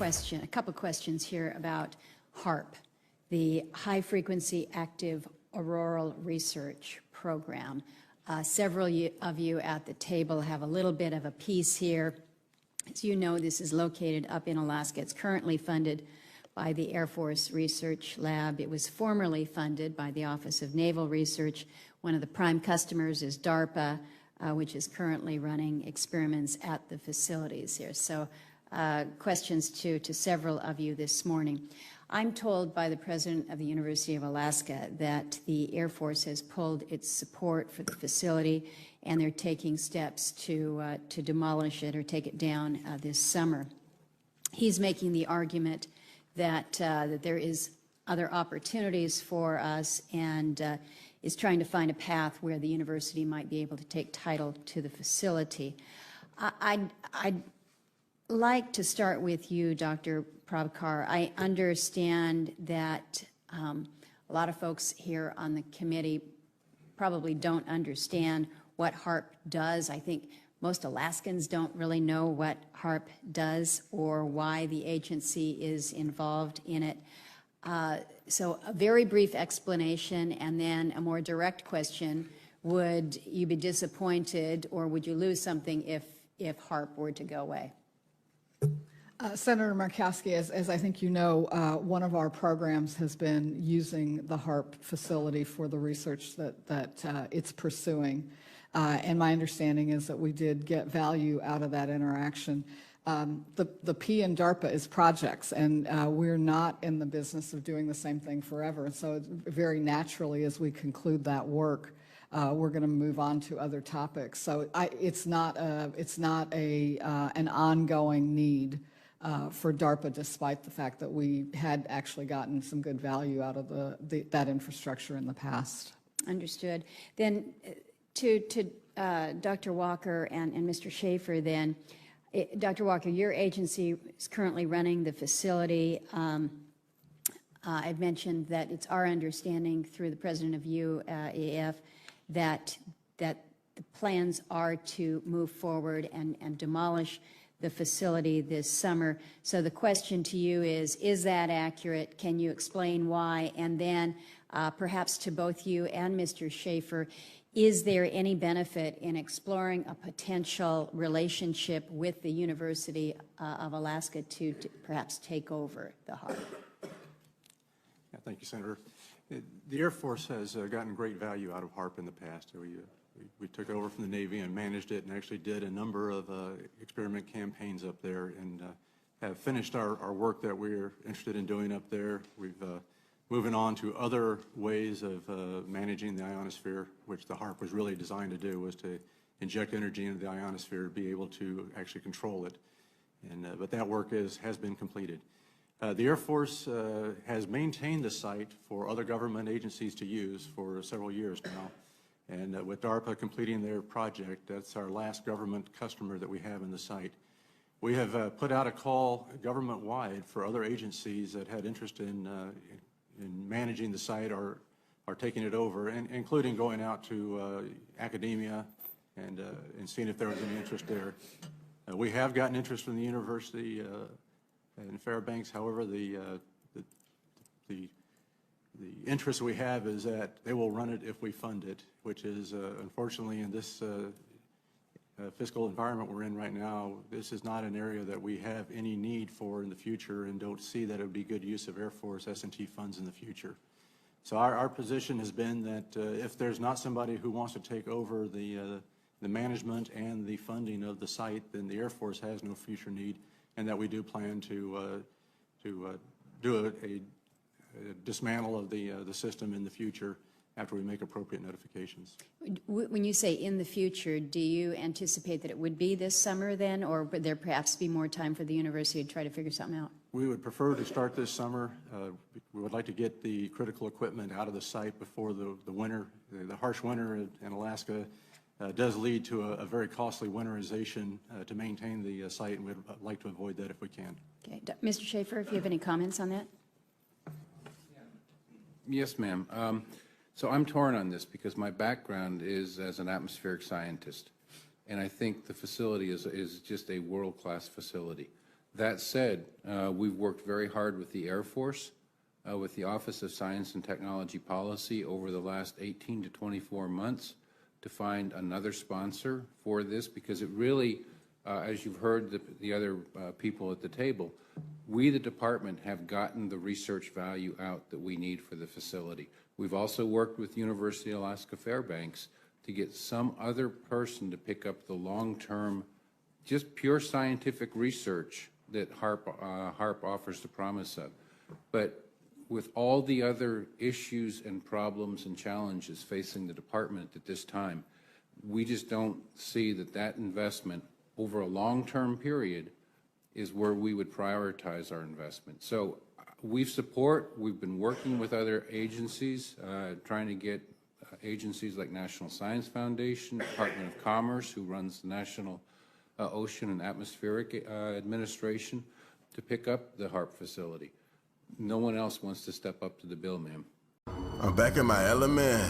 a couple questions here about HAARP, the High Frequency Active Auroral Research Program. Several of you at the table have a little bit of a piece here. As you know, this is located up in Alaska. It's currently funded by the Air Force Research Lab. It was formerly funded by the Office of Naval Research. One of the prime customers is DARPA, which is currently running experiments at the facilities here. So questions to several of you this morning. I'm told by the president of the University of Alaska that the Air Force has pulled its support for the facility, and they're taking steps to demolish it or take it down this summer. He's making the argument that there is other opportunities for us, and is trying to find a path where the university might be able to take title to the facility. I'd like to start with you, Dr. Prabhakar. I understand that a lot of folks here on the committee probably don't understand what HAARP does. I think most Alaskans don't really know what HAARP does or why the agency is involved in it. So a very brief explanation, and then a more direct question. Would you be disappointed or would you lose something if HAARP were to go away? Senator Murkowski, as I think you know, one of our programs has been using the HAARP facility for the research that it's pursuing. And my understanding is that we did get value out of that interaction. The P in DARPA is projects, and we're not in the business of doing the same thing forever. And so very naturally, as we conclude that work, we're going to move on to other topics. So it's not an ongoing need for DARPA, despite the fact that we had actually gotten some good value out of that infrastructure in the past. Understood. Then to Dr. Walker and Mr. Schaefer then, Dr. Walker, your agency is currently running the facility. I've mentioned that it's our understanding through the president of UAF that the plans are to move forward and demolish the facility this summer. So the question to you is that accurate? Can you explain why? And then perhaps to both you and Mr. Schaefer, is there any benefit in exploring a potential relationship with the University of Alaska to perhaps take over the HAARP? Yeah, thank you, Senator. The Air Force has gotten great value out of HAARP in the past. We took over from the Navy and managed it and actually did a number of experiment campaigns up there and have finished our work that we're interested in doing up there. We've moving on to other ways of managing the ionosphere, which the HAARP was really designed to do, was to inject energy into the ionosphere to be able to actually control it. And but that work has been completed. The Air Force has maintained the site for other government agencies to use for several years now. And with DARPA completing their project, that's our last government customer that we have in the site. We have put out a call government-wide for other agencies that had interest in managing the site or taking it over, and including going out to academia and seeing if there was any interest there. We have gotten interest from the university in Fairbanks. However, the interest we have is that they will run it if we fund it, which is unfortunately in this fiscal environment we're in right now, this is not an area that we have any need for in the future and don't see that it would be good use of Air Force S&T funds in the future. So our position has been that if there's not somebody who wants to take over the management and the funding of the site, then the Air Force has no future need, and that we do plan to do a dismantle of the system in the future after we make appropriate notifications. When you say in the future, do you anticipate that it would be this summer then, or would there perhaps be more time for the university to try to figure something out? We would prefer to start this summer. We would like to get the critical equipment out of the site before the winter. The harsh winter in Alaska does lead to a very costly winterization to maintain the site, and we'd like to avoid that if we can. Okay. Mr. Schaefer, if you have any comments on that? Yes, ma'am. So I'm torn on this because my background is as an atmospheric scientist, and I think the facility is just a world-class facility. That said, we've worked very hard with the Air Force, with the Office of Science and Technology Policy over the last 18 to 24 months to find another sponsor for this, because it really, as you've heard the other people at the table, we, the department, have gotten the research value out that we need for the facility. We've also worked with University of Alaska Fairbanks to get some other person to pick up the long-term, just pure scientific research that HAARP offers the promise of. But with all the other issues and problems and challenges facing the department at this time, we just don't see that investment over a long-term period is where we would prioritize our investment. So we've been working with other agencies, trying to get agencies like National Science Foundation, Department of Commerce, who runs the National Ocean and Atmospheric Administration, to pick up the HAARP facility. No one else wants to step up to the bill, ma'am. I'm back in my element.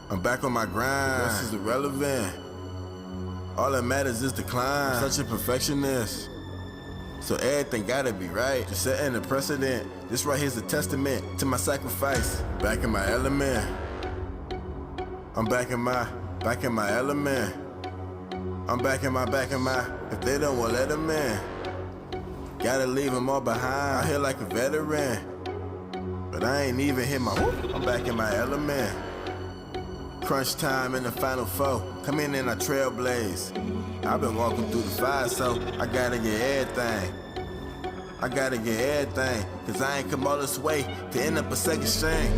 I'm back on my grind. This is irrelevant. All that matters is the climb. I'm such a perfectionist, so everything gotta be right. Just setting a precedent. This right here's a testament to my sacrifice. Back in my element. I'm back in my element. I'm back in my, if they don't want let them in. Gotta leave them all behind. I here like a veteran, but I ain't even hit my whoop. I'm back in my element. Crunch time in the final four. Come in and I trailblaze. I've been walking through the fire, so I gotta get everything. Cause I ain't come all this way to end up a second string.